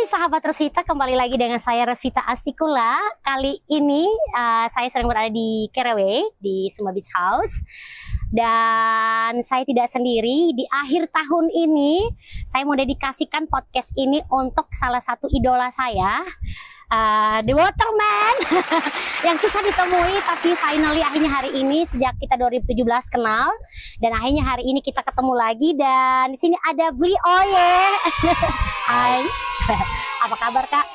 Hai sahabat Rosvita, kembali lagi dengan saya Rosvita Astikula. Kali ini saya sedang berada di Kerewe, di Sumba Beach House. Dan saya tidak sendiri. Di akhir tahun ini, saya mau dedikasikan podcast ini untuk salah satu idola saya, The Waterman. Yang susah ditemui, tapi finally akhirnya hari ini, sejak kita 2017 kenal. Dan akhirnya hari ini kita ketemu lagi. Dan di sini ada Bli Oye. Hai. Apa kabar Kak?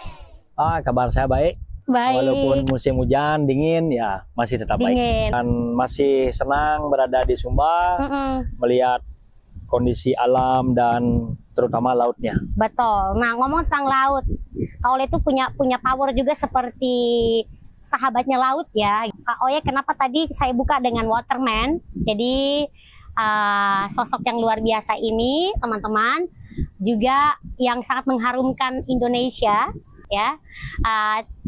Kabar saya baik. Baik. Walaupun musim hujan dingin, ya masih tetap baik. Dan masih senang berada di Sumba, melihat kondisi alam dan terutama lautnya. Betul. Nah, ngomong tentang laut, Kak Oye itu punya power juga seperti sahabatnya laut ya. Kak Oye, kenapa tadi saya buka dengan Waterman? Jadi sosok yang luar biasa ini, teman-teman, juga yang sangat mengharumkan Indonesia, ya,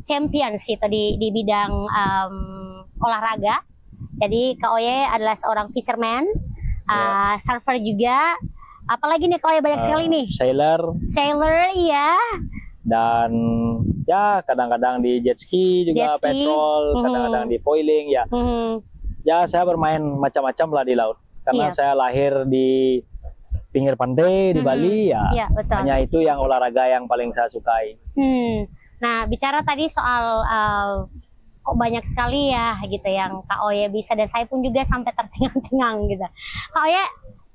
champions itu di bidang olahraga. Jadi Kak Oye adalah seorang fisherman, surfer juga. Apalagi nih Kak Oye banyak sekali nih. Sailor, iya. Dan ya kadang-kadang di jet ski juga, patrol, kadang-kadang di foiling ya. Ya saya bermain macam-macam lah di laut. Karena saya lahir di pinggir pantai di Bali ya, betul. Hanya itu yang olahraga yang paling saya sukai. Nah, bicara tadi soal kok banyak sekali ya gitu yang Kak Oye bisa, dan saya pun juga sampai tercengang-cengang gitu. Kak Oye,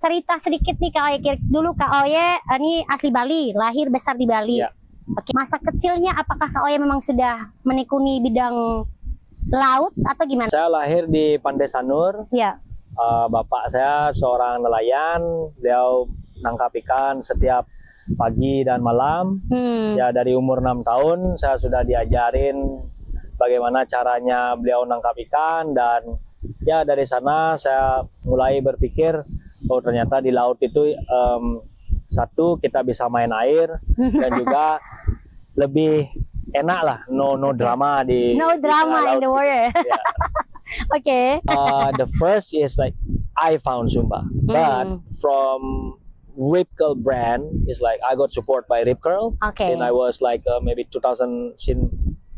cerita sedikit nih Kak Oye. Dulu Kak Oye ini asli Bali, lahir besar di Bali. Oke, masa kecilnya apakah Kak Oye memang sudah menekuni bidang laut atau gimana? Saya lahir di Pantai Sanur. Bapak saya seorang nelayan, beliau nangkap ikan setiap pagi dan malam. Ya dari umur 6 tahun saya sudah diajarin bagaimana caranya beliau nangkap ikan, dan ya dari sana saya mulai berpikir, oh ternyata di laut itu satu kita bisa main air dan juga lebih enak lah, no drama di in the water. The first is like I found Zumba, but from Rip Curl brand is like I got support by Rip Curl since I was like maybe 2010.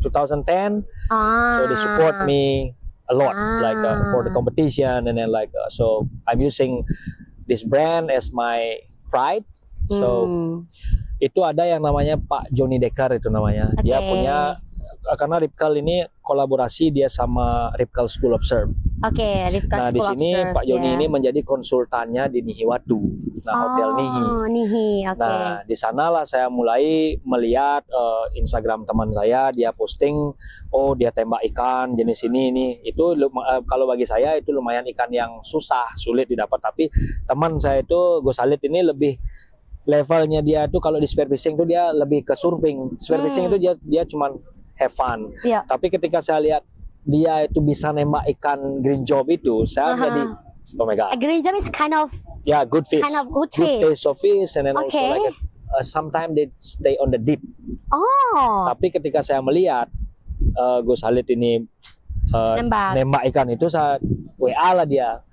So they support me a lot, like for the competition, and then like so I'm using this brand as my pride. So itu ada yang namanya Pak Johnny Decker itu namanya. Dia punya, karena Rip Curl ini kolaborasi dia sama Rip Curl School of Surf. Nah di sini Pak Johnny ini menjadi konsultannya di Nihiwatu, Hotel Nihi. Nah di sanalah saya mulai melihat Instagram teman saya, dia posting, oh dia tembak ikan jenis ini. Itu kalau bagi saya itu lumayan ikan yang sulit didapat. Tapi teman saya itu Gosalit ini lebih levelnya, dia tuh kalau di spearfishing tuh dia lebih ke surfing. Spearfishing itu dia cuman have fun. Tapi ketika saya lihat dia itu bisa nembak ikan green job itu, saya jadi oh my god. A green job is kind of good fish. Good taste of fish, and then also like sometimes they stay on the deep. Tapi ketika saya melihat Gus Halid ini nembak ikan itu, saya WA lah dia.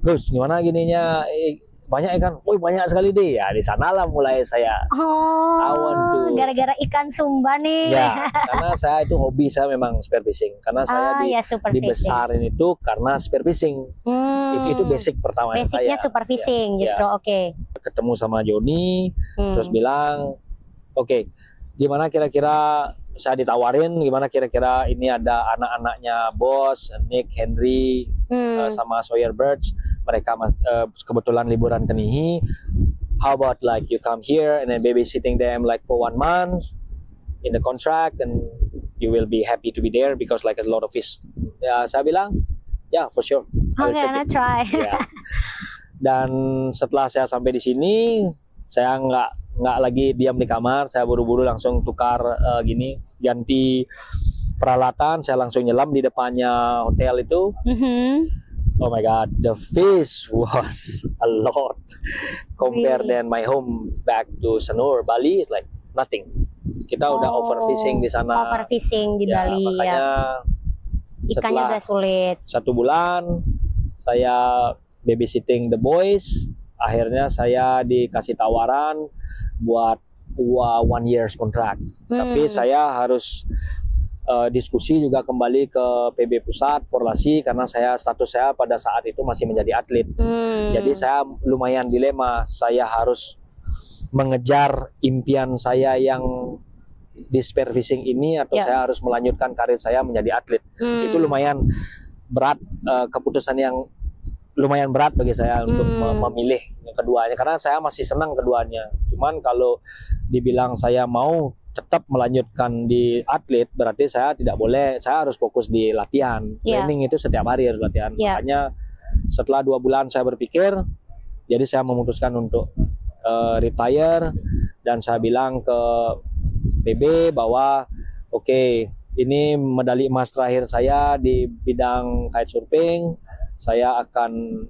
Gus, gimana gininya? Banyak ikan, banyak sekali deh ya. Di sanalah mulai saya gara-gara ikan Sumba nih. Ya, karena saya itu hobi, saya memang spearfishing. Karena saya dibesarin itu karena spearfishing. Itu basic pertama saya. Basicnya superfishing justru. Ketemu sama Joni, terus bilang, gimana kira-kira, saya ditawarin gimana kira-kira ini ada anak-anaknya bos Nick, Henry, sama Sawyer Birch. Mereka kebetulan liburan ke Nihi. How about like you come here and then babysitting them like for 1 month in the contract, and you will be happy to be there because like a lot of fish. Ya saya bilang, for sure. I'll try. Dan setelah saya sampai di sini, saya nggak lagi diam di kamar. Saya buru-buru langsung tukar ganti peralatan. Saya langsung nyelam di depannya hotel itu. Oh my god, the fish was a lot compared than my home back to Sanur. Bali is like nothing. Kita udah overfishing di sana. Overfishing di Bali. Makanya ikannya udah sulit. 1 bulan saya babysitting the boys. Akhirnya saya dikasih tawaran buat 1 years contract. Tapi saya harus diskusi juga kembali ke PB Pusat Porlasi karena status saya pada saat itu masih menjadi atlet. Jadi saya lumayan dilema, saya harus mengejar impian saya yang di spearfishing ini atau saya harus melanjutkan karir saya menjadi atlet. Itu lumayan berat, keputusan yang lumayan berat bagi saya untuk memilih keduanya karena saya masih senang keduanya. Cuman kalau dibilang saya mau tetap melanjutkan di atlet, berarti saya tidak boleh, saya harus fokus di latihan. Training itu setiap hari harus latihan. Makanya setelah 2 bulan saya berpikir, jadi saya memutuskan untuk retire dan saya bilang ke PB bahwa oke, ini medali emas terakhir saya di bidang kitesurfing. Saya akan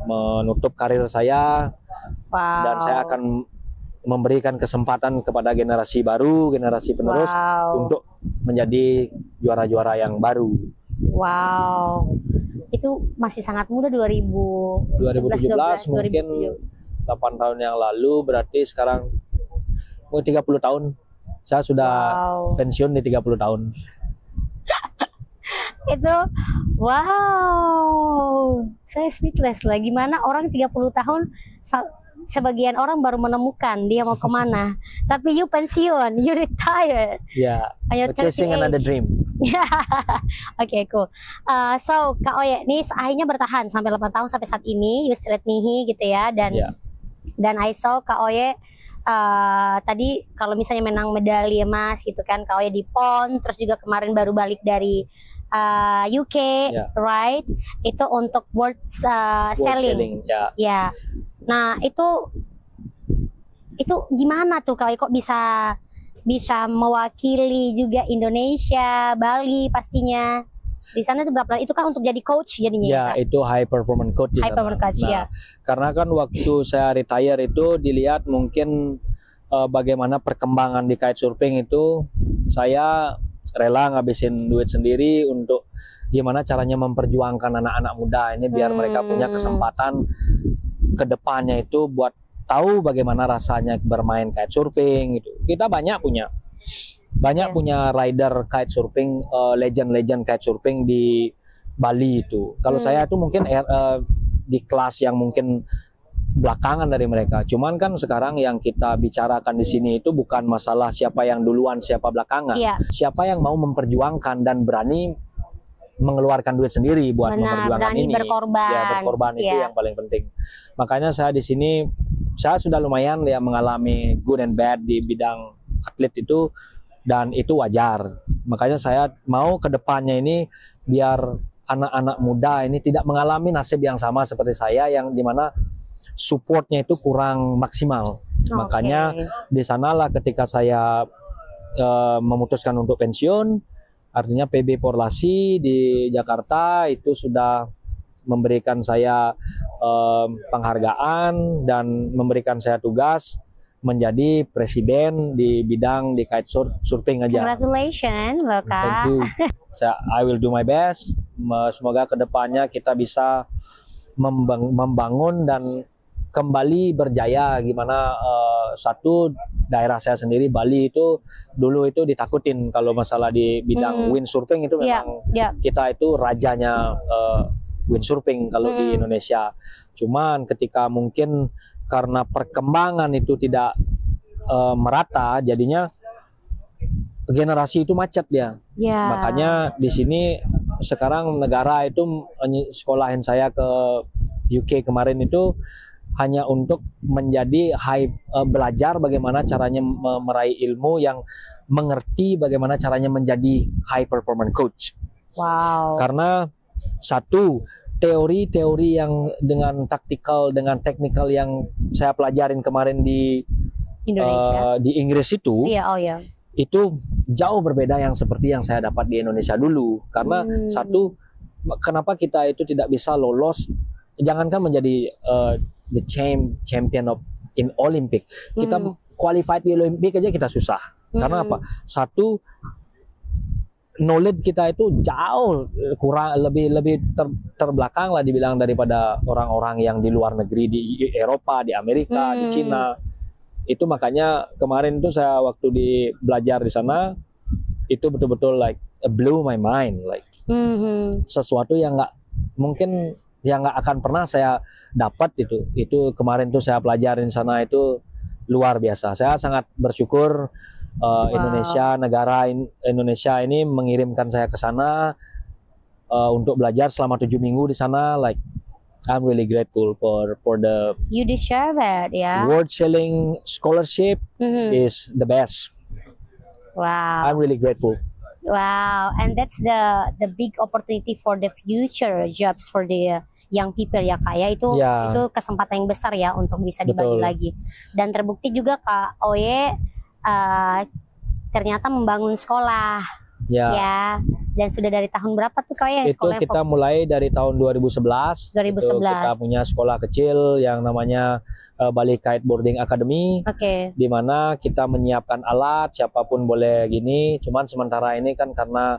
menutup karir saya dan saya akan memberikan kesempatan kepada generasi baru, generasi penerus untuk menjadi juara-juara yang baru. Wow, itu masih sangat muda, 2017 mungkin 8 tahun yang lalu, berarti sekarang 30 tahun. Saya sudah pensiun di 30 tahun. Itu wow, saya speechless lah. Gimana orang 30 tahun, sebagian orang baru menemukan dia mau kemana. Tapi you pensiun, you retire. Chasing another dream. Oke, cool. So Kak Oye ini akhirnya bertahan sampai 8 tahun sampai saat ini, you still at Nihi gitu ya. Dan I saw Kak Oye tadi kalau misalnya menang medali emas gitu kan, Kak Oye di PON, terus juga kemarin baru balik dari UK, right? Itu untuk world selling. Nah itu gimana tuh Kak Oye kok bisa mewakili juga Indonesia, Bali pastinya. Di sana itu berapa? Itu kan untuk jadi coach jadinya. Itu high performance coach. Karena kan waktu saya retire itu dilihat mungkin bagaimana perkembangan di kitesurfing itu, saya rela ngabisin duit sendiri untuk gimana caranya memperjuangkan anak-anak muda ini biar mereka punya kesempatan ke depannya itu buat tahu bagaimana rasanya bermain kitesurfing gitu. Kita banyak punya rider kitesurfing, legend kitesurfing di Bali itu. Kalau saya itu mungkin di kelas yang mungkin belakangan dari mereka. Cuman kan sekarang yang kita bicarakan di sini itu bukan masalah siapa yang duluan, siapa belakangan. Siapa yang mau memperjuangkan dan berani mengeluarkan duit sendiri buat memperjuangkan ini. Berkorban itu yang paling penting. Makanya saya di sini, saya sudah lumayan mengalami good and bad di bidang atlet itu, dan itu wajar. Makanya saya mau ke depannya ini biar anak-anak muda ini tidak mengalami nasib yang sama seperti saya, yang dimana supportnya itu kurang maksimal. Makanya di sanalah ketika saya memutuskan untuk pensiun, artinya PB Porlasi di Jakarta itu sudah memberikan saya penghargaan dan memberikan saya tugas menjadi presiden di bidang di kitesurfing aja. Congratulations, Kak. Thank you. I will do my best. Semoga kedepannya kita bisa membangun dan kembali berjaya. Gimana satu daerah saya sendiri Bali itu dulu itu ditakutin kalau masalah di bidang windsurfing itu memang kita itu rajanya windsurfing kalau di Indonesia. Cuman ketika mungkin karena perkembangan itu tidak merata, jadinya generasi itu macet dia. Makanya di sini sekarang negara itu sekolahin saya ke UK kemarin itu hanya untuk menjadi belajar bagaimana caranya meraih ilmu yang mengerti bagaimana caranya menjadi high performance coach. Karena satu, teori-teori yang dengan taktikal, dengan teknikal yang saya pelajarin kemarin di Indonesia, di Inggris itu, itu jauh berbeda yang seperti yang saya dapat di Indonesia dulu. Karena satu, kenapa kita itu tidak bisa lolos, jangankan menjadi the champion of in Olympic, kita qualified di Olympic aja kita susah. Karena apa? Satu, knowledge kita itu jauh kurang, lebih terbelakang lah dibilang daripada orang-orang yang di luar negeri, di Eropa, di Amerika, di Cina. Itu makanya kemarin tuh saya waktu belajar di sana itu betul-betul like blew my mind, like sesuatu yang nggak mungkin, yang nggak akan pernah saya dapat. Itu kemarin tuh saya pelajarin sana itu luar biasa. Saya sangat bersyukur Indonesia, Indonesia ini mengirimkan saya ke sana untuk belajar selama 7 minggu di sana. Like I'm really grateful for the You deserve it, ya. World Selling Scholarship is the best. Wow. I'm really grateful. Wow, and that's the big opportunity for the future jobs for the young people ya Kak ya. Itu kesempatan yang besar ya untuk bisa dibagi lagi. Dan terbukti juga Kak Oye ternyata membangun sekolah. Ya. Dan sudah dari tahun berapa tuh Kak Oye sekolah? Itu kita mulai dari tahun 2011. 2011. Itu kita punya sekolah kecil yang namanya Bali Kiteboarding Academy, di mana kita menyiapkan alat, siapapun boleh gini. Cuman sementara ini kan karena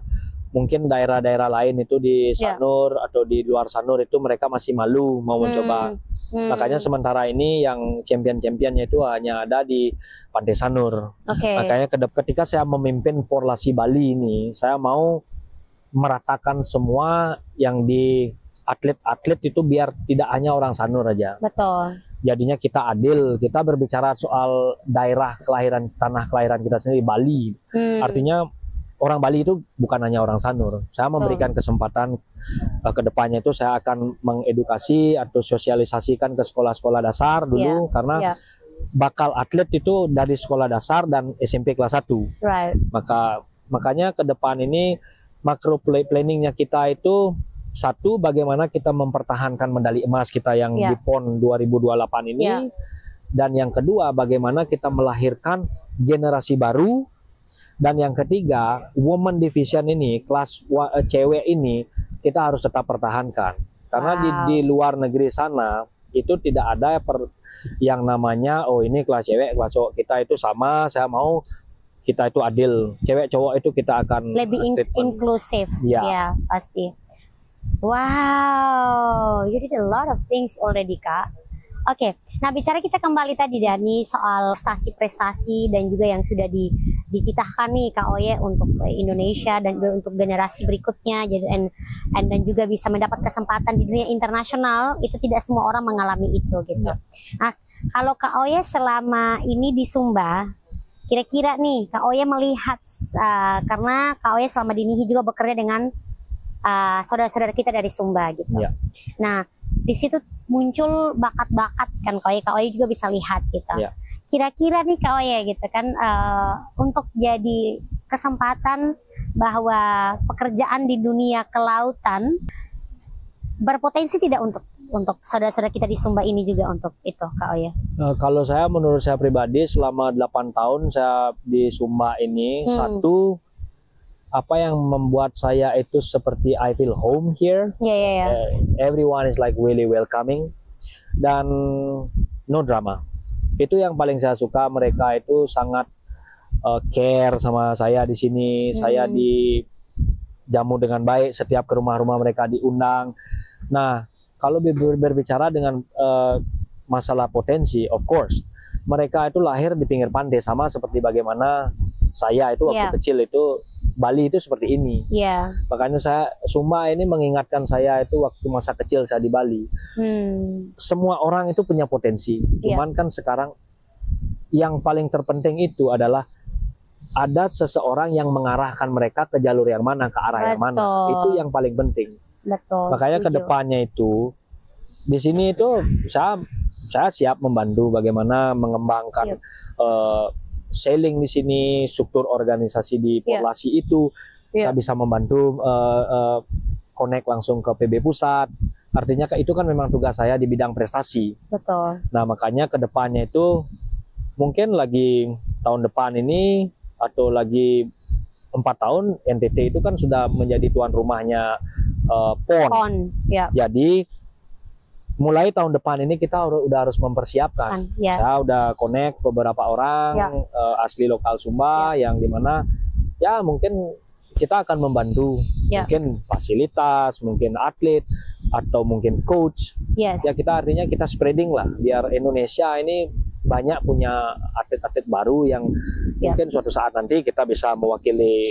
mungkin daerah-daerah lain itu di Sanur atau di luar Sanur itu mereka masih malu mau mencoba. Makanya sementara ini yang champion-championnya itu hanya ada di Pantai Sanur. Makanya ketika saya memimpin Porlasi Bali ini, saya mau meratakan semua yang di atlet-atlet itu biar tidak hanya orang Sanur aja. Betul. Jadinya kita adil, kita berbicara soal daerah kelahiran, tanah kelahiran kita sendiri, Bali. Artinya orang Bali itu bukan hanya orang Sanur. Saya memberikan kesempatan ke depannya itu saya akan mengedukasi atau sosialisasikan ke sekolah-sekolah dasar dulu, karena bakal atlet itu dari sekolah dasar dan SMP kelas 1. Makanya ke depan ini macro planningnya kita itu, satu, bagaimana kita mempertahankan medali emas kita yang di PON 2028 ini. Dan yang kedua, bagaimana kita melahirkan generasi baru. Dan yang ketiga, women division ini, kelas cewek ini, kita harus tetap pertahankan. Karena di luar negeri sana, itu tidak ada yang namanya, oh ini kelas cewek, kelas cowok. Kita itu sama, saya mau kita itu adil. Cewek cowok itu kita akan lebih inklusif. Ya, pasti. Wow, you did a lot of things already Kak. Oke, nah bicara kita kembali tadi Dani soal prestasi dan juga yang sudah dititahkan nih Kak Oye untuk Indonesia dan juga untuk generasi berikutnya, jadi dan juga bisa mendapat kesempatan di dunia internasional. Itu tidak semua orang mengalami itu gitu. Nah, kalau Kak Oye selama ini di Sumba, kira-kira nih Kak Oye melihat karena Kak Oye selama di NIHI juga bekerja dengan saudara-saudara kita dari Sumba gitu. Nah, di situ muncul bakat-bakat kan Kak Oye juga bisa lihat gitu. Kira-kira nih Kak Oye gitu kan untuk jadi kesempatan bahwa pekerjaan di dunia kelautan berpotensi tidak untuk saudara-saudara kita di Sumba ini juga untuk itu Kak Oye? Kalau saya, menurut saya pribadi, selama 8 tahun saya di Sumba ini, satu, apa yang membuat saya itu seperti I feel home here. Everyone is like really welcoming dan no drama. Itu yang paling saya suka. Mereka itu sangat care sama saya di sini. Saya dijamu dengan baik. Setiap ke rumah-rumah mereka diundang. Nah, kalau berbicara dengan masalah potensi, of course, mereka itu lahir di pinggir pantai, sama seperti bagaimana saya itu waktu kecil itu. Bali itu seperti ini. Makanya Sumba ini mengingatkan saya itu waktu masa kecil saya di Bali. Semua orang itu punya potensi. Cuman kan sekarang yang paling terpenting itu adalah ada seseorang yang mengarahkan mereka ke jalur yang mana, ke arah yang mana. Itu yang paling penting. Makanya ke depannya itu di sini itu saya siap membantu bagaimana mengembangkan sailing di sini, struktur organisasi di Porlasi itu. Saya bisa membantu connect langsung ke PB Pusat. Artinya itu kan memang tugas saya di bidang prestasi. Nah, makanya ke depannya itu mungkin lagi tahun depan ini atau lagi 4 tahun NTT itu kan sudah menjadi tuan rumahnya PON. Jadi mulai tahun depan ini kita udah harus mempersiapkan. Saya udah connect beberapa orang asli lokal Sumba yang dimana ya mungkin kita akan membantu, mungkin fasilitas, mungkin atlet atau mungkin coach. Ya kita artinya kita spreading lah biar Indonesia ini banyak punya atlet-atlet baru yang mungkin suatu saat nanti kita bisa mewakili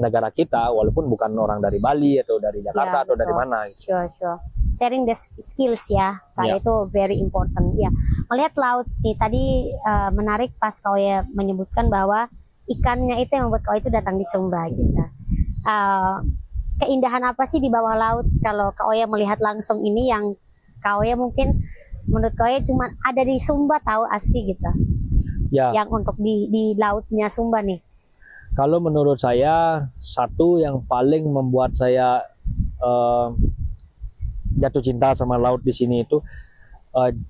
negara kita walaupun bukan orang dari Bali atau dari Jakarta atau dari mana. Sharing the skills ya, itu very important ya. Melihat laut nih tadi menarik pas kau ya menyebutkan bahwa ikannya itu yang membuat kau itu datang di Sumba gitu. Keindahan apa sih di bawah laut kalau kau ya melihat langsung ini yang kau ya mungkin menurut kau ya cuma ada di Sumba tahu asli gitu. Yang untuk di lautnya Sumba nih. Kalau menurut saya satu yang paling membuat saya jatuh cinta sama laut di sini itu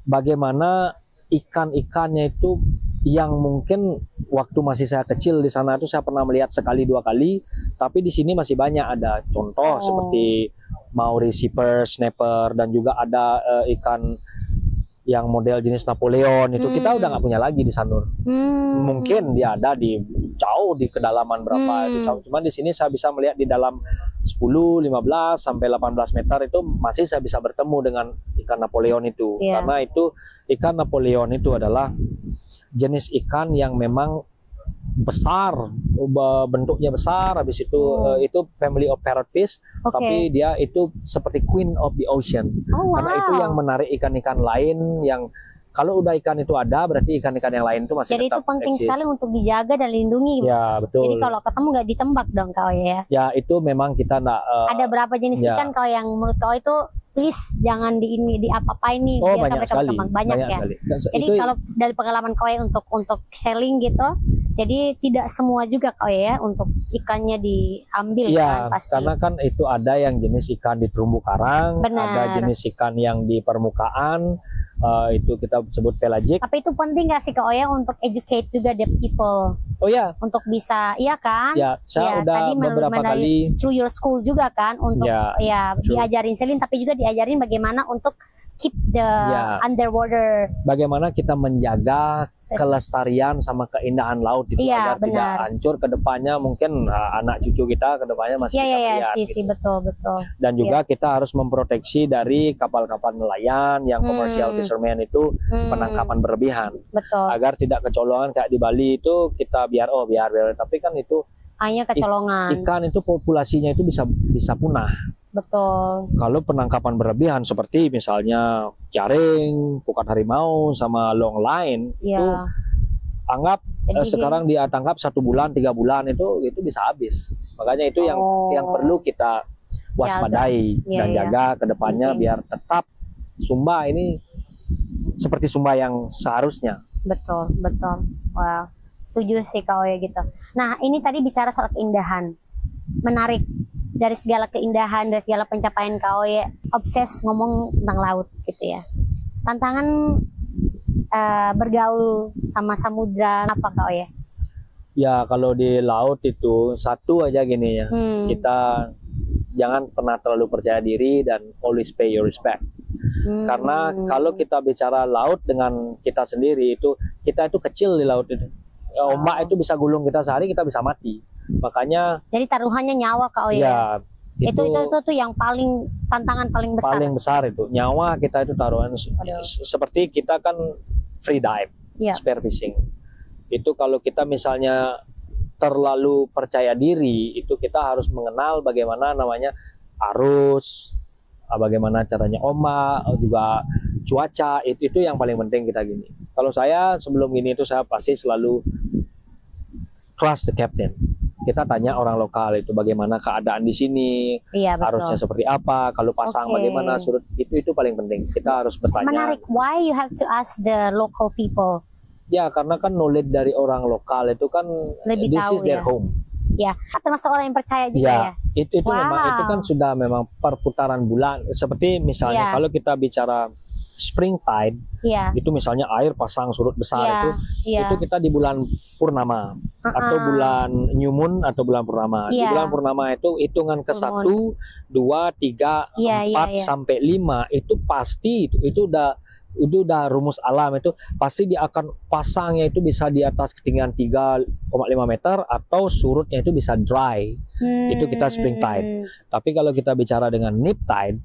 bagaimana ikan-ikannya itu yang mungkin waktu masih saya kecil di sana itu saya pernah melihat sekali dua kali, tapi di sini masih banyak ada contoh seperti Maori Seeper, Snapper, dan juga ada ikan yang model jenis Napoleon itu kita udah nggak punya lagi di Sanur. Mungkin dia ada di jauh di kedalaman berapa itu jauh. Cuman di sini saya bisa melihat di dalam 10, 15 sampai 18 meter itu masih saya bisa bertemu dengan ikan Napoleon itu. Karena itu ikan Napoleon itu adalah jenis ikan yang memang besar, bentuknya besar, habis itu itu family of parrotfish, tapi dia itu seperti queen of the ocean. Karena itu yang menarik ikan-ikan lain yang kalau udah ikan itu ada, berarti ikan-ikan yang lain itu masih jadi tetap itu penting eksis. sekali untuk dijaga dan lindungi. Ya, betul. Jadi kalau ketemu nggak ditembak dong kau ya. Ya, itu memang kita nggak ada berapa jenis ikan kau yang menurut kau itu please jangan di apa-apain nih biar mereka berkembang banyak ya. Sekali. Jadi kalau dari pengalaman kau ya untuk selling gitu, jadi tidak semua juga kau ya untuk ikannya diambil kan pasti. Karena kan itu ada yang jenis ikan di terumbu karang, ada jenis ikan yang di permukaan, itu kita sebut pelagic. Tapi itu penting nggak sih kau ya untuk educate juga the people? Oh ya. Untuk bisa, iya kan? Ya, saya udah tadi beberapa kali through your school juga kan untuk diajarin selling, tapi juga diajarin bagaimana untuk keep the underwater. Bagaimana kita menjaga kelestarian sama keindahan laut itu agar tidak hancur ke depannya, mungkin anak cucu kita ke depannya masih bisa melihat. Iya, betul. Dan juga kita harus memproteksi dari kapal-kapal nelayan yang commercial fisherman itu penangkapan berlebihan. Betul. Agar tidak kecolongan kayak di Bali itu kita biar tapi kan itu hanya kecolongan. Ikan itu populasinya itu bisa punah. Betul. Kalau penangkapan berlebihan seperti misalnya jaring, pukat harimau, sama long line itu anggap sekarang dia tangkap 1 bulan, 3 bulan itu bisa habis. Makanya itu yang perlu kita waspadai dan jaga ke depannya biar tetap Sumba ini seperti Sumba yang seharusnya. Betul. Wow. Setuju sih kau ya gitu. Nah, ini tadi bicara soal keindahan. Menarik. Dari segala keindahan, dari segala pencapaian kau ya, obses ngomong tentang laut gitu ya. Tantangan bergaul sama samudra apa kau ya? Ya, kalau di laut itu satu aja gini ya. Kita jangan pernah terlalu percaya diri dan always pay your respect. Karena kalau kita bicara laut dengan kita sendiri itu, kita itu kecil di laut itu. Ombak itu bisa gulung kita sehari, kita bisa mati. Makanya jadi taruhannya nyawa kau ya. Itu yang tantangan paling besar. Paling besar itu nyawa kita itu taruhan. Seperti kita kan free dive, spear fishing. Itu kalau kita misalnya terlalu percaya diri, itu kita harus mengenal bagaimana namanya arus, bagaimana caranya ombak, juga cuaca. Itu yang paling penting kita gini. Kalau saya sebelum gini itu saya pasti selalu trust the captain. Kita tanya orang lokal itu bagaimana keadaan di sini, arusnya seperti apa, kalau pasang bagaimana, surut itu paling penting. Kita harus bertanya. Menarik. Why you have to ask the local people? Ya karena kan knowledge dari orang lokal itu kan lebih this tahu, is their home. Ya, termasuk orang yang percaya juga ya. Itu memang itu kan sudah memang perputaran bulan. Seperti misalnya kalau kita bicara spring tide, itu misalnya air pasang surut besar itu kita di bulan purnama atau bulan new moon atau bulan purnama. Di bulan purnama itu hitungan ke 1, 2, 3, 4 sampai 5 itu pasti itu udah rumus alam, itu pasti dia akan pasangnya itu bisa di atas ketinggian 3,5 meter atau surutnya itu bisa dry. Itu kita spring tide. Tapi kalau kita bicara dengan nip tide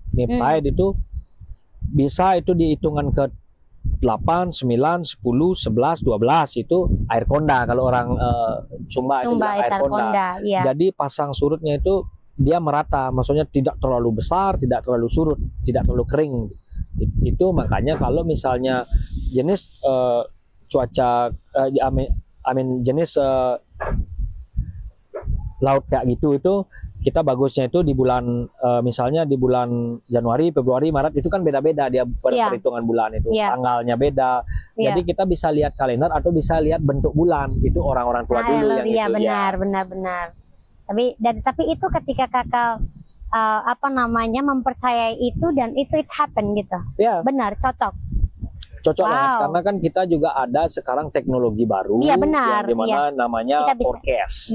itu bisa itu dihitungan ke 8, 9, 10, 11, 12 itu air konda kalau orang Sumba itu bilang air konda. Iya. Jadi pasang surutnya itu dia merata, maksudnya tidak terlalu besar, tidak terlalu surut, tidak terlalu kering. Itu makanya kalau misalnya jenis cuaca jenis laut kayak gitu itu kita bagusnya itu di bulan misalnya di bulan Januari, Februari, Maret itu kan beda-beda dia perhitungan bulan itu, tanggalnya beda. Jadi kita bisa lihat kalender atau bisa lihat bentuk bulan. Itu orang-orang tua dulu yang iya, itu benar. Tapi itu ketika kakak mempercayai itu dan itu it's happen gitu. Ya. Benar, cocok banget karena kan kita juga ada sekarang teknologi baru yang dimana namanya forecast,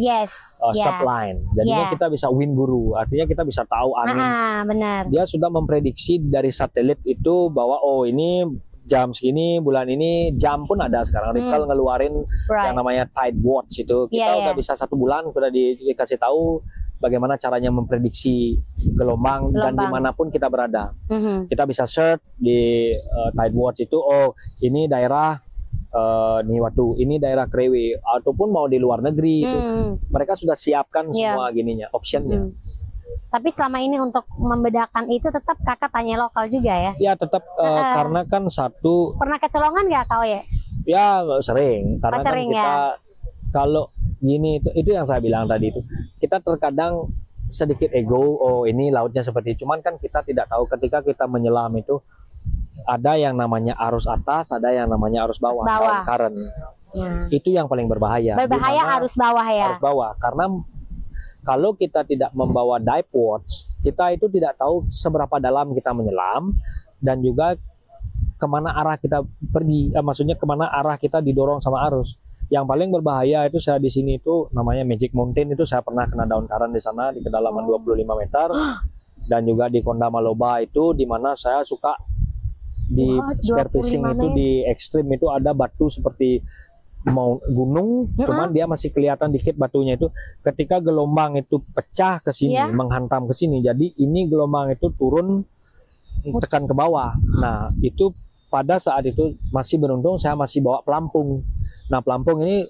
subline. Jadinya kita bisa wind guru, artinya kita bisa tahu angin. Benar. Dia sudah memprediksi dari satelit itu bahwa oh ini jam segini, bulan ini, jam pun ada sekarang. Ripple ngeluarin yang namanya Tide Watch itu. Kita udah bisa 1 bulan sudah dikasih tahu bagaimana caranya memprediksi gelombang dan dimanapun kita berada. Kita bisa search di Tide Watch itu, oh ini daerah Niwatu, ini daerah Krewe, ataupun mau di luar negeri itu mereka sudah siapkan semua gininya, optionnya. Tapi selama ini untuk membedakan itu tetap kakak tanya lokal juga ya? Ya tetap karena kan satu. Pernah kecolongan nggak kau ya? Ya sering, karena kan kita kalau gini itu yang saya bilang tadi itu kita terkadang sedikit ego, oh ini lautnya seperti itu. Cuman kan kita tidak tahu ketika kita menyelam itu ada yang namanya arus atas, ada yang namanya arus bawah. Current. Itu yang paling berbahaya. Arus bawah ya. Arus bawah, karena kalau kita tidak membawa dive watch, kita itu tidak tahu seberapa dalam kita menyelam dan juga kemana arah kita pergi, maksudnya kemana arah kita didorong sama arus. Yang paling berbahaya itu saya di sini itu namanya Magic Mountain, itu saya pernah kena daun karang di sana di kedalaman 25 meter, dan juga di Konda Maloba itu di mana saya suka di spear fishing itu di ekstrim itu ada batu seperti mau gunung, cuman dia masih kelihatan dikit batunya itu. Ketika gelombang itu pecah ke sini, menghantam ke sini, jadi ini gelombang itu turun tekan ke bawah. Nah itu pada saat itu masih beruntung saya masih bawa pelampung. Nah pelampung ini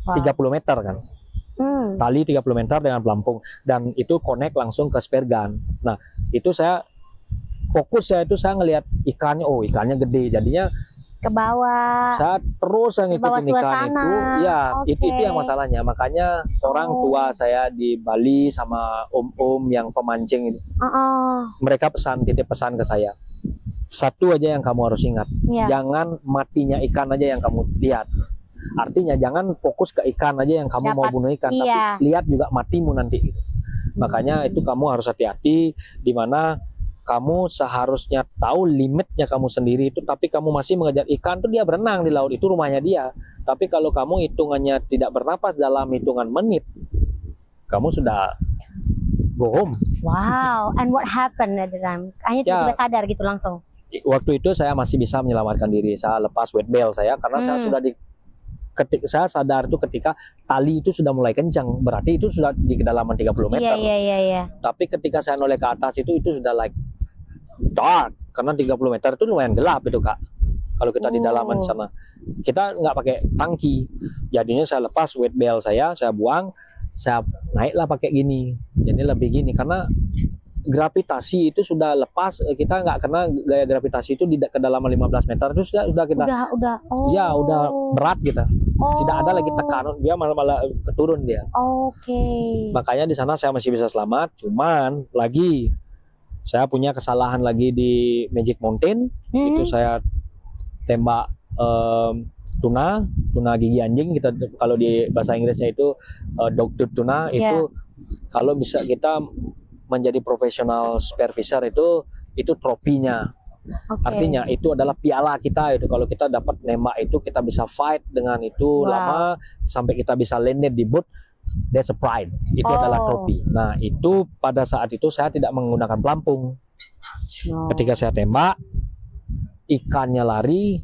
30 meter kan, tali 30 meter dengan pelampung, dan itu connect langsung ke spear gun. Nah itu saya fokus, saya ngelihat ikannya, oh ikannya gede, jadinya ke bawah. Saya terus ngikutin ikan itu, ya itu yang masalahnya. Makanya orang tua saya di Bali sama om-om yang pemancing itu, mereka titip pesan ke saya, satu aja yang kamu harus ingat, jangan matinya ikan aja yang kamu lihat. Artinya jangan fokus ke ikan aja yang kamu mau bunuh ikan, tapi lihat juga matimu nanti. Makanya itu kamu harus hati-hati, di mana kamu seharusnya tahu limitnya kamu sendiri itu, tapi kamu masih mengejar ikan tuh. Dia berenang di laut, itu rumahnya dia. Tapi kalau kamu hitungannya tidak bernapas dalam hitungan menit, kamu sudah go home. Wow, and what happened at the time? Hanya tiba-tiba sadar gitu langsung? Waktu itu saya masih bisa menyelamatkan diri. Saya lepas weight belt saya karena saya sudah saya sadar itu ketika tali itu sudah mulai kencang, berarti itu sudah di kedalaman 30 meter. Iya. Tapi ketika saya noleh ke atas itu sudah like dark, karena 30 meter itu lumayan gelap itu Kak. Kalau kita di dalaman sana, kita nggak pakai tangki, jadinya saya lepas weight belt saya buang, saya naiklah pakai gini, jadi lebih gini karena gravitasi itu sudah lepas, kita nggak kena gaya gravitasi itu di kedalaman 15 meter itu sudah kita udah berat kita, tidak ada lagi tekanan, dia malah keturun dia. Makanya di sana saya masih bisa selamat, cuman lagi saya punya kesalahan lagi di Magic Mountain. Itu saya tembak tuna gigi anjing, kita kalau di bahasa Inggrisnya itu dogtooth tuna. Itu kalau bisa kita menjadi profesional spear fisher itu tropinya. Artinya itu adalah piala kita itu. Kalau kita dapat nembak itu, kita bisa fight dengan itu lama sampai kita bisa landed di boat, that's a pride. Itu adalah trofi. Nah itu pada saat itu saya tidak menggunakan pelampung. Ketika saya tembak, ikannya lari,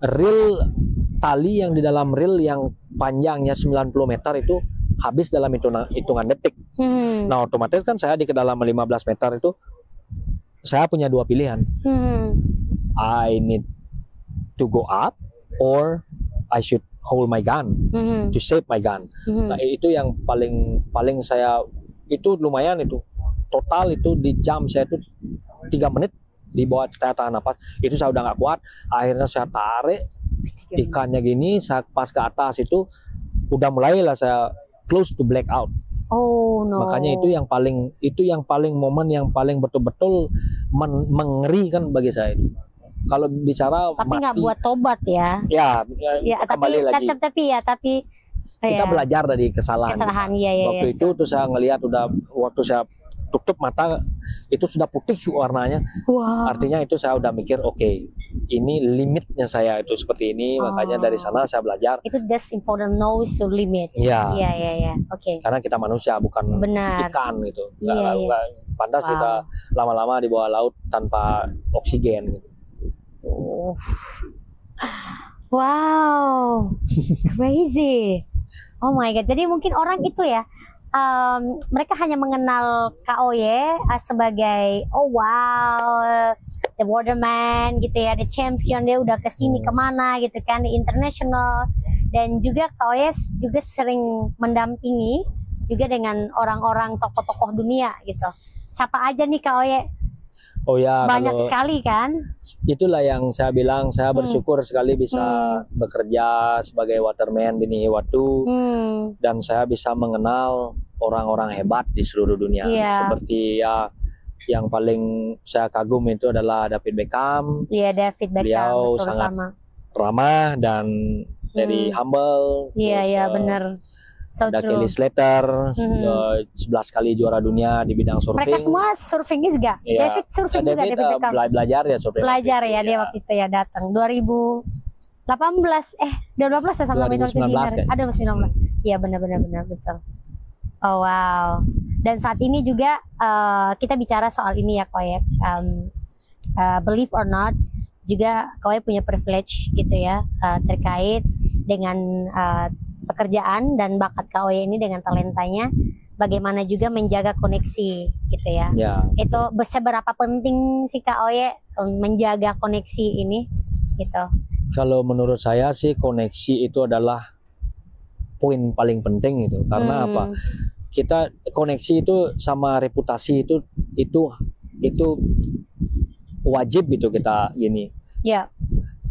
reel tali yang di dalam reel yang panjangnya 90 meter itu habis dalam hitungan detik. Nah otomatis kan saya di kedalaman 15 meter itu saya punya dua pilihan. I need to go up or I should hold my gun to save my gun. Nah itu yang paling saya itu lumayan itu total itu di jam saya itu 3 menit di bawah saya tahan napas itu saya udah nggak kuat, akhirnya saya tarik ikannya gini, saya pas ke atas itu udah mulailah saya close to blackout. Oh no. Makanya itu yang paling momen yang paling betul-betul mengerikan bagi saya itu. Kalau bicara tapi nggak mati, buat tobat ya. Ya kembali lagi. Tapi kita belajar dari kesalahan. Waktu itu tuh saya ngelihat waktu saya tutup mata itu sudah putih warnanya. Wow. Artinya itu saya udah mikir oke, ini limitnya saya itu seperti ini. Makanya dari sana saya belajar. Itu that's important, knows to limit. Iya. Oke. Karena kita manusia bukan ikan gitu. Nggak pantas kita lama-lama di bawah laut tanpa oksigen gitu. Wow, crazy. Oh my god. Jadi mungkin orang itu ya, mereka hanya mengenal Kak Oye sebagai oh wow, the waterman gitu ya, the champion, dia udah kesini kemana gitu kan, di international. Dan juga Kak Oye juga sering mendampingi juga dengan orang-orang tokoh-tokoh dunia gitu. Siapa aja nih Kak Oye? Oh ya, banyak sekali kan. Itulah yang saya bilang, saya bersyukur sekali bisa bekerja sebagai waterman di Nihiwatu, dan saya bisa mengenal orang-orang hebat di seluruh dunia. Seperti ya yang paling saya kagum itu adalah David Beckham. Iya, David Beckham. Beliau sangat ramah dan very humble. Iya, benar. So ada Kelly Slater, 11 kali juara dunia di bidang surfing. Mereka semua surfingnya juga. David surfing juga, David Beckham. Belajar ya surfing. Belajar ya dia waktu itu ya datang 2018 ya sama itu dinner. Ada 2019. Iya benar betul. Oh wow. Dan saat ini juga kita bicara soal ini ya Koye. Believe or not, juga Koye punya privilege gitu ya terkait dengan pekerjaan dan bakat Kak Oye ini dengan talentanya, bagaimana juga menjaga koneksi gitu ya. Itu seberapa penting sih Kak Oye menjaga koneksi ini gitu? Kalau menurut saya sih koneksi itu adalah poin paling penting itu. Karena apa? Kita koneksi itu sama reputasi itu wajib gitu kita gini.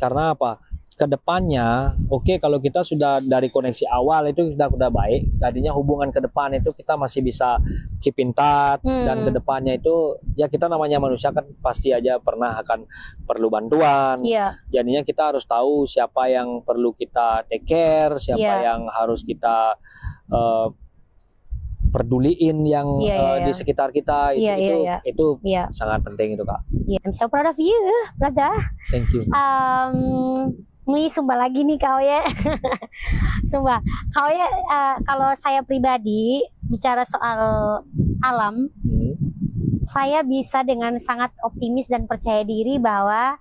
Karena apa? Kedepannya, kalau kita sudah dari koneksi awal itu sudah baik, tadinya hubungan ke depan itu kita masih bisa keep in touch, dan kedepannya itu ya kita namanya manusia kan pasti aja pernah akan perlu bantuan. Jadinya kita harus tahu siapa yang perlu kita take care, siapa yang harus kita peduliin yang di sekitar kita. Itu sangat penting itu Kak. I'm so proud of you, brother. Thank you. Ini sumpah lagi nih Kak Oye. Sumpah Kak Oye, kalau saya pribadi bicara soal alam, saya bisa dengan sangat optimis dan percaya diri bahwa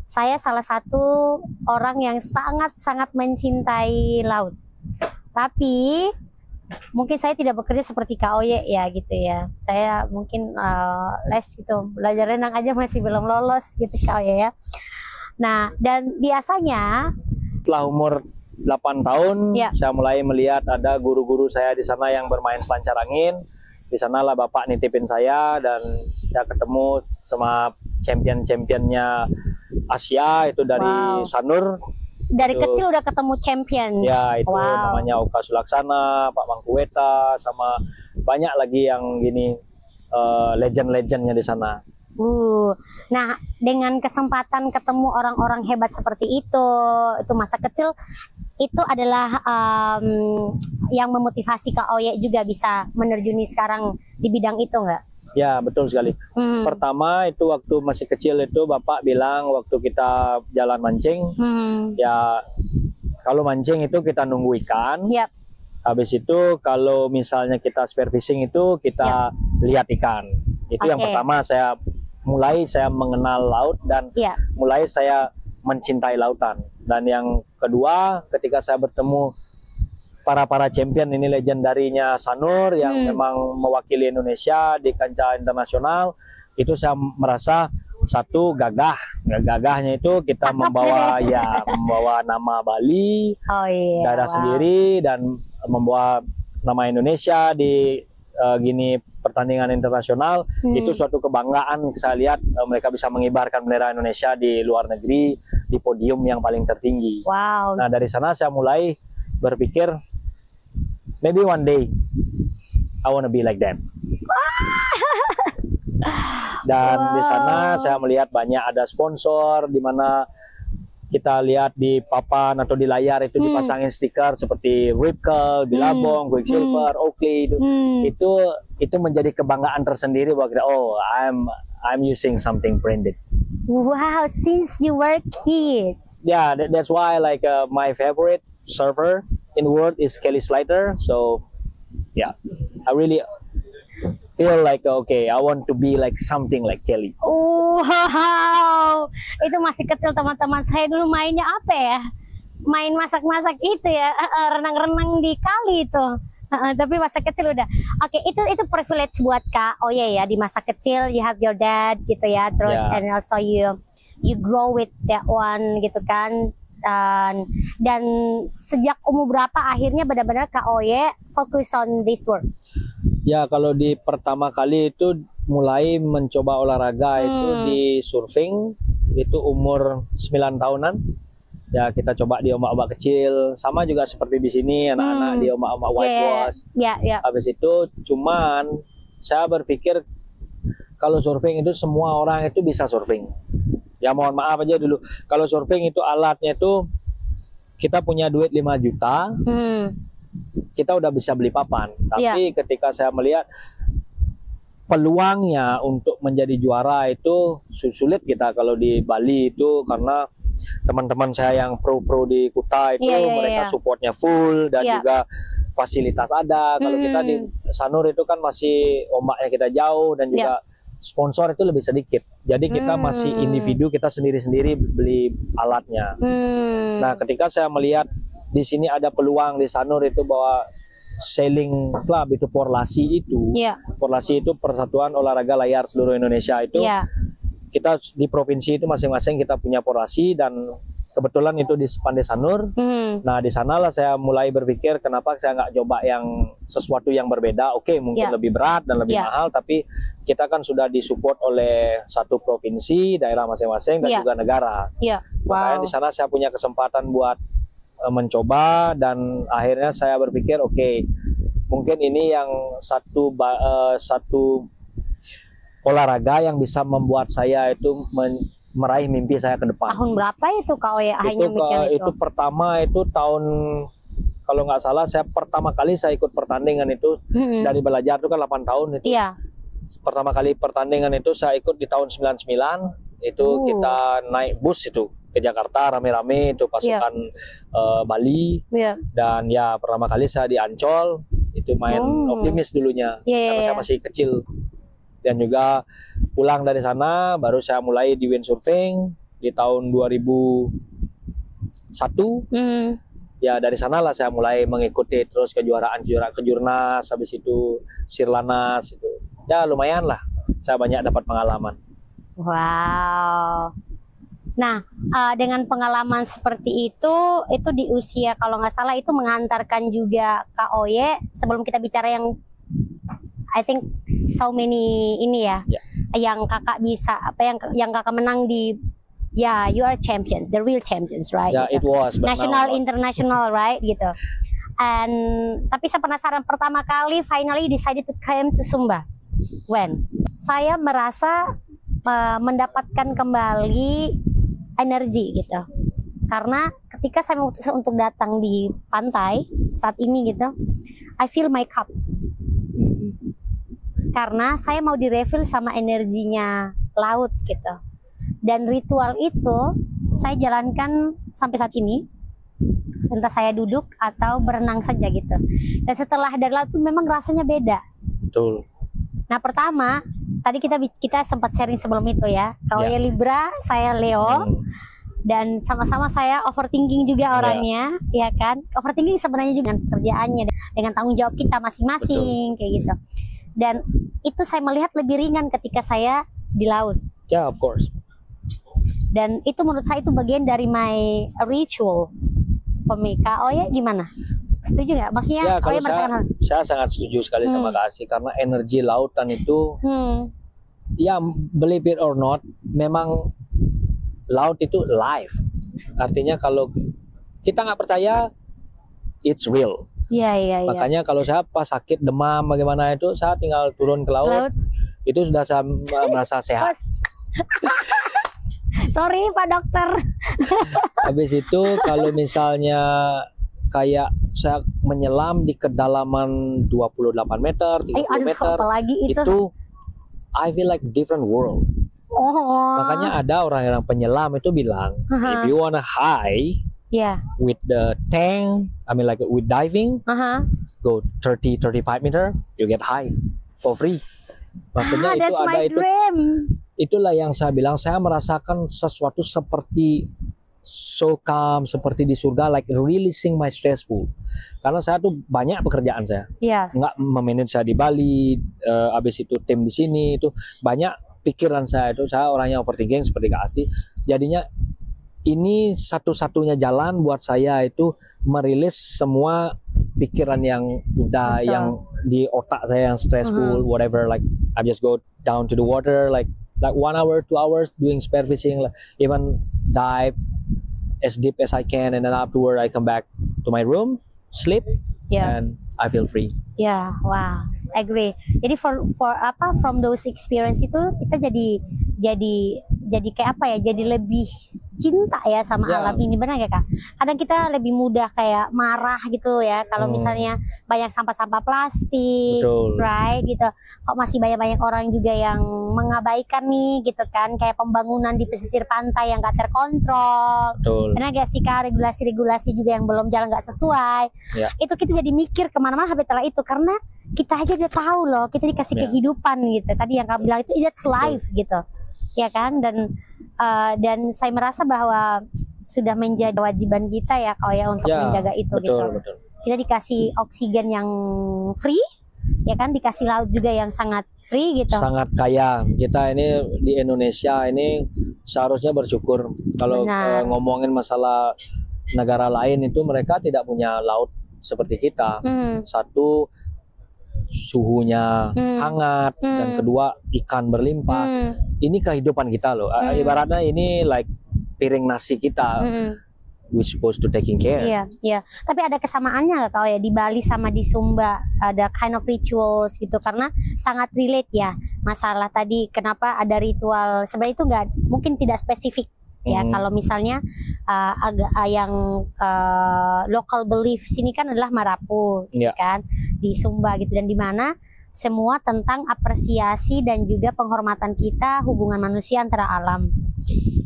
saya salah satu orang yang sangat-sangat mencintai laut. Tapi mungkin saya tidak bekerja seperti Kak Oye ya gitu ya. Saya mungkin les gitu, belajar renang aja masih belum lolos gitu Kak Oye ya. Nah, dan biasanya setelah umur 8 tahun saya mulai melihat ada guru-guru saya di sana yang bermain selancar angin. Di sanalah Bapak nitipin saya dan saya ketemu sama champion-championnya Asia itu dari Sanur. Dari kecil udah ketemu champion. Ya, itu namanya Oka Sulaksana, Pak Mangkuweta, sama banyak lagi yang gini legend-legendnya di sana. Nah, dengan kesempatan ketemu orang-orang hebat seperti itu masa kecil itu adalah yang memotivasi Kak Oye juga bisa menerjuni sekarang di bidang itu nggak? Ya, betul sekali. Pertama itu waktu masih kecil itu Bapak bilang waktu kita jalan mancing, ya kalau mancing itu kita nunggu ikan. Habis itu kalau misalnya kita spear fishing itu kita lihat ikan. Itu yang pertama saya mengenal laut dan mulai saya mencintai lautan. Dan yang kedua ketika saya bertemu para champion ini legendarinya Sanur yang memang mewakili Indonesia di kancah internasional, itu saya merasa Satu gagahnya itu kita membawa membawa nama Bali, daerah sendiri, dan membawa nama Indonesia di gini pertandingan internasional. Itu suatu kebanggaan saya lihat mereka bisa mengibarkan bendera Indonesia di luar negeri di podium yang paling tertinggi. Wow. Nah dari sana saya mulai berpikir maybe one day I wanna be like them. Dan di sana saya melihat banyak ada sponsor di mana kita lihat di papan atau di layar itu dipasangin stiker seperti Ripkel, Billabong, Quicksilver, Oakley itu menjadi kebanggaan tersendiri bahwa kita, oh I'm using something branded. Wow, since you were kids. Yeah, that's why like my favorite surfer in the world is Kelly Slater. So yeah, I really feel like okay, I want to be like something like Kelly. Wow, itu masih kecil teman-teman. Saya dulu mainnya apa ya? Main masak-masak itu ya, renang-renang di kali itu. Tapi masa kecil udah. Oke, itu privilege buat Kak Oye ya, di masa kecil you have your dad gitu ya, terus and also you grow with that one gitu kan. Dan sejak umur berapa akhirnya benar-benar Kak Oye fokus on this work? Ya, kalau di pertama kali itu mulai mencoba olahraga itu di surfing itu umur 9 tahunan. Ya, kita coba di ombak-ombak kecil, sama juga seperti di sini anak-anak di ombak-ombak whitewash. Habis itu cuman saya berpikir kalau surfing itu semua orang itu bisa surfing. Ya mohon maaf aja dulu, kalau surfing itu alatnya itu kita punya duit 5 juta. Kita udah bisa beli papan, tapi ketika saya melihat peluangnya untuk menjadi juara itu sulit kita kalau di Bali itu, karena teman-teman saya yang pro di Kuta itu mereka supportnya full dan juga fasilitas ada. Kalau kita di Sanur itu kan masih ombaknya kita jauh dan juga sponsor itu lebih sedikit. Jadi kita masih individu, kita sendiri-sendiri beli alatnya. Nah, ketika saya melihat di sini ada peluang di Sanur itu bahwa sailing club itu Porlasi itu, Porlasi itu Persatuan Olahraga Layar Seluruh Indonesia itu, kita di provinsi itu masing-masing kita punya Porlasi dan kebetulan itu di Pandai Sanur. Nah di sanalah saya mulai berpikir kenapa saya nggak coba yang sesuatu yang berbeda. Oke, mungkin lebih berat dan lebih mahal, tapi kita kan sudah disupport oleh satu provinsi, daerah masing-masing dan juga negara. Makanya di sana saya punya kesempatan buat mencoba dan akhirnya saya berpikir oke, mungkin ini yang satu olahraga yang bisa membuat saya itu meraih mimpi saya ke depan. Tahun berapa itu Kak Oye akhirnya mikir itu? Itu pertama itu tahun, kalau nggak salah saya pertama kali saya ikut pertandingan itu dari belajar itu kan 8 tahun itu. Pertama kali pertandingan itu saya ikut di tahun 99 itu kita naik bus itu ke Jakarta rame-rame itu pasukan Bali dan ya pertama kali saya di Ancol itu main Optimis dulunya karena saya masih kecil. Dan juga pulang dari sana baru saya mulai di windsurfing di tahun 2001. Ya dari sanalah saya mulai mengikuti terus kejuaraan kejurnas, habis itu Sirlanas itu. Ya lumayan lah, saya banyak dapat pengalaman. Wow. Nah, dengan pengalaman seperti itu di usia kalau nggak salah itu mengantarkan juga Kak Oye sebelum kita bicara yang I think so many ini ya, yang kakak bisa yang kakak menang di you are champions, the real champions, right? It was national, international, right? Gitu. And tapi saya penasaran pertama kali finally decided to come to Sumba. When? Saya merasa mendapatkan kembali energi gitu. Karena ketika saya memutuskan untuk datang di pantai saat ini gitu, I feel my cup. Karena saya mau direfill sama energinya laut gitu. Dan ritual itu saya jalankan sampai saat ini. Entah saya duduk atau berenang saja gitu. Dan setelah dari laut itu memang rasanya beda. Betul. Nah pertama, tadi kita sempat sharing sebelum itu ya. Kak Oye Libra, saya Leo. Dan sama-sama saya overthinking juga orangnya, ya kan? Overthinking sebenarnya juga dengan pekerjaannya, dengan tanggung jawab kita masing-masing, kayak gitu. Dan itu saya melihat lebih ringan ketika saya di laut. Yeah, of course. Dan itu menurut saya itu bagian dari my ritual for me. Kak Oya gimana? Setuju nggak? Maksudnya Ya, Oya kalau merasakan hal? saya sangat setuju sekali sama Kak Asi, karena energi lautan itu, ya believe it or not, memang laut itu live. Artinya kalau kita nggak percaya, it's real. Iya. Makanya kalau saya pas sakit demam bagaimana itu, saya tinggal turun ke laut. Itu sudah saya merasa sehat. Sorry Pak Dokter. Habis itu kalau misalnya kayak saya menyelam di kedalaman 28 meter, 30 meter, apalagi itu I feel like different world. Makanya ada orang yang penyelam itu bilang, if you wanna high with the tank, I mean like with diving, go 30-35 meter, you get high for free. Maksudnya itu ada itu. Itulah yang saya bilang, saya merasakan sesuatu seperti so calm, seperti di surga, like releasing my stressful. Karena saya tuh banyak pekerjaan saya, nggak memanage saya di Bali, abis itu tim di sini, itu banyak pikiran saya itu. Saya orangnya overthinking seperti Kak Asti. Jadinya ini satu-satunya jalan buat saya itu merilis semua pikiran yang udah yang di otak saya yang stressful, whatever. Like I just go down to the water, like 1 hour, 2 hours doing spear fishing, like even dive as deep as I can, and then afterward I come back to my room, sleep, and I feel free. Wow, agree. Jadi from those experience itu kita jadi kayak apa ya? Jadi lebih cinta ya sama alam ini, benar gak Kak? Kadang kita lebih mudah kayak marah gitu ya kalau misalnya banyak sampah-sampah plastik, right gitu. Kok masih banyak orang juga yang mengabaikan nih gitu kan, kayak pembangunan di pesisir pantai yang gak terkontrol. Benar gak sih Kak? Regulasi-regulasi juga yang belum jalan gak sesuai. Itu kita jadi mikir kemana-mana habis setelah itu, karena kita aja udah tahu loh, kita dikasih kehidupan gitu. Tadi yang Kak bilang itu that's life gitu. Ya kan, dan saya merasa bahwa sudah menjadi kewajiban kita ya Kak ya untuk menjaga itu gitu. Kita dikasih oksigen yang free, ya kan, dikasih laut juga yang sangat free gitu. Sangat kaya. Kita ini di Indonesia ini seharusnya bersyukur. Kalau ngomongin masalah negara lain itu mereka tidak punya laut seperti kita. Satu, suhunya hangat, dan kedua ikan berlimpah. Ini kehidupan kita loh. Ibaratnya ini like piring nasi kita. We supposed to taking care. Iya. Tapi ada kesamaannya nggak Kak ya di Bali sama di Sumba, ada kind of rituals gitu, karena sangat relate ya masalah tadi. Kenapa ada ritual? Sebenarnya itu nggak, mungkin tidak spesifik. Ya, kalau misalnya yang local belief sini kan adalah Marapu, gitu kan, di Sumba gitu, dan di mana semua tentang apresiasi dan juga penghormatan kita hubungan manusia antara alam.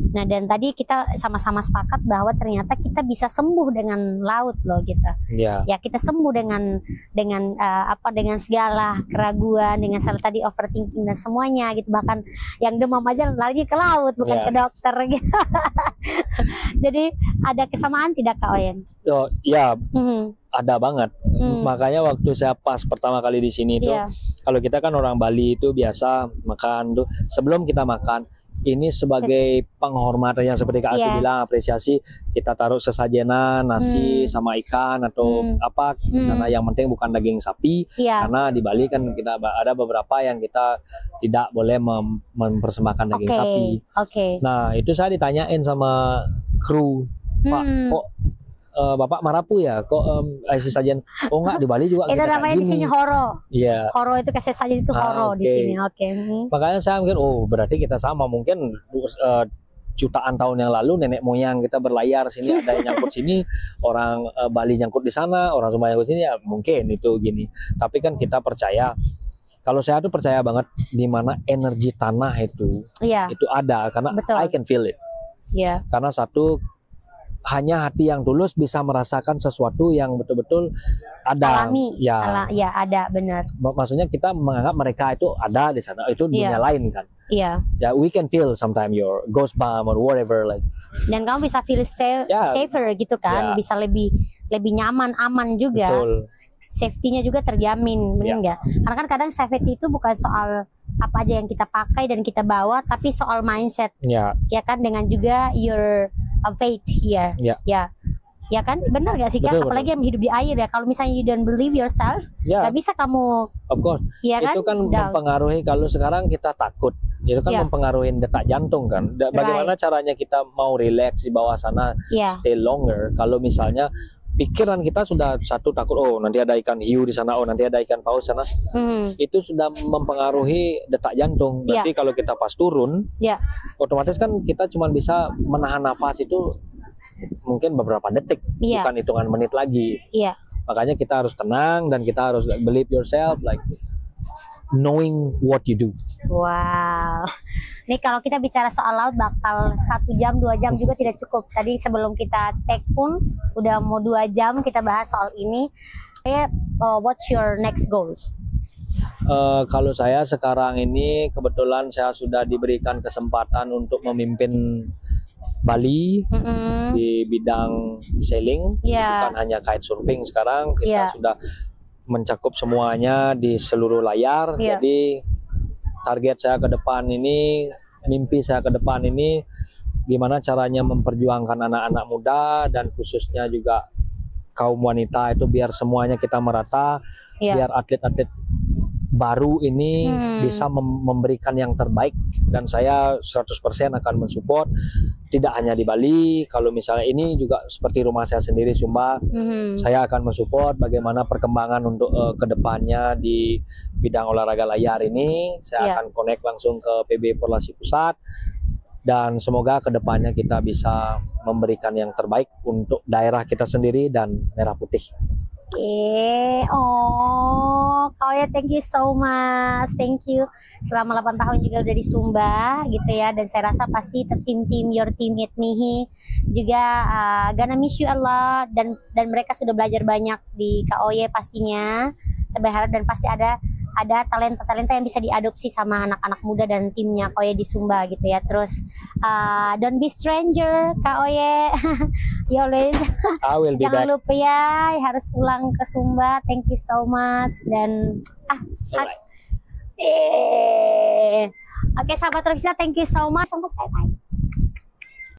Nah, dan tadi kita sama-sama sepakat bahwa ternyata kita bisa sembuh dengan laut loh gitu. Ya, kita sembuh dengan segala keraguan, dengan salah tadi overthinking dan semuanya gitu. Bahkan yang demam aja lari ke laut, bukan ke dokter gitu. Jadi ada kesamaan tidak Kak Oyen? Ada banget. Makanya waktu saya pas pertama kali di sini tuh, kalau kita kan orang Bali itu biasa makan tuh sebelum kita makan. Ini sebagai penghormatan yang seperti Kak Asi bilang, apresiasi, kita taruh sesajenan nasi sama ikan atau apa di sana, yang penting bukan daging sapi, karena di Bali kan kita ada beberapa yang kita tidak boleh mempersembahkan daging sapi. Nah, itu saya ditanyain sama kru, Pak, kok Bapak Marapu ya, kok kasih sajian? Oh enggak, di Bali juga itu kita namanya di sini horo. Horo itu kasih sajian itu horo di sini. Makanya saya mungkin berarti kita sama, mungkin jutaan tahun yang lalu nenek moyang kita berlayar sini, ada yang nyangkut sini, orang Bali nyangkut di sana, orang Sumba nyangkut sini, ya mungkin itu gini. Tapi kan kita percaya, kalau saya tuh percaya banget di mana energi tanah itu ada, karena I can feel it. Karena satu, hanya hati yang tulus bisa merasakan sesuatu yang betul-betul ada. Alami. Ada, benar. Maksudnya kita menganggap mereka itu ada di sana, itu dunia lain kan. Ya, we can feel sometimes your ghost bomb or whatever like. Dan kamu bisa feel safer gitu kan, bisa lebih nyaman, aman juga. Safety-nya juga terjamin, benar nggak? Karena kan kadang safety itu bukan soal apa aja yang kita pakai dan kita bawa, tapi soal mindset, Ya, ya kan, dengan juga your faith here, Ya. ya kan, benar gak sih Kak? Betul, Apalagi yang hidup di air ya, kalau misalnya you don't believe yourself, ya, gak bisa kamu, of course. ya kan, Itu kan down. mempengaruhi. Kalau sekarang kita takut, itu kan Ya. mempengaruhi detak jantung kan. Bagaimana caranya kita mau relax di bawah sana, Ya, stay longer? Kalau misalnya pikiran kita sudah satu takut, oh nanti ada ikan hiu di sana, oh nanti ada ikan paus sana, itu sudah mempengaruhi detak jantung. Berarti kalau kita pas turun, ya, otomatis kan kita cuma bisa menahan nafas itu mungkin beberapa detik, Iya. bukan hitungan menit lagi. iya, Makanya kita harus tenang dan kita harus believe yourself, like knowing what you do. wow. Nih kalau kita bicara soal laut bakal 1 jam 2 jam juga tidak cukup. Tadi sebelum kita take pun udah mau 2 jam kita bahas soal ini. What's your next goals? Kalau saya sekarang ini kebetulan saya sudah diberikan kesempatan untuk memimpin Bali di bidang sailing, Iya. bukan hanya kite surfing. Sekarang kita Iya. sudah mencakup semuanya di seluruh layar. Iya. Jadi target saya ke depan ini, mimpi saya ke depan ini, gimana caranya memperjuangkan anak-anak muda dan khususnya juga kaum wanita itu biar semuanya kita merata, Iya. biar atlet-atlet baru ini bisa memberikan yang terbaik, dan saya 100% akan mensupport, tidak hanya di Bali. Kalau misalnya ini juga seperti rumah saya sendiri Sumba, saya akan mensupport bagaimana perkembangan untuk kedepannya di bidang olahraga layar ini. Saya Iya. akan connect langsung ke PB Porlasi Pusat, dan semoga kedepannya kita bisa memberikan yang terbaik untuk daerah kita sendiri dan Merah Putih. Kak Oya, thank you so much, thank you. Selama 8 tahun juga udah di Sumba gitu ya, dan saya rasa pasti tim your team Itmihi juga gonna miss you a lot, dan mereka sudah belajar banyak di Kak Oya pastinya. Saya berharap dan pasti ada talenta-talenta yang bisa diadopsi sama anak-anak muda dan timnya Kak Oye di Sumba gitu ya. Terus don't be stranger Kak Oye. You always I will be jangan back. lupa ya harus pulang ke Sumba. Thank you so much. Dan Alright. Oke sahabat Revisa, thank you so much. Sampai bye-bye.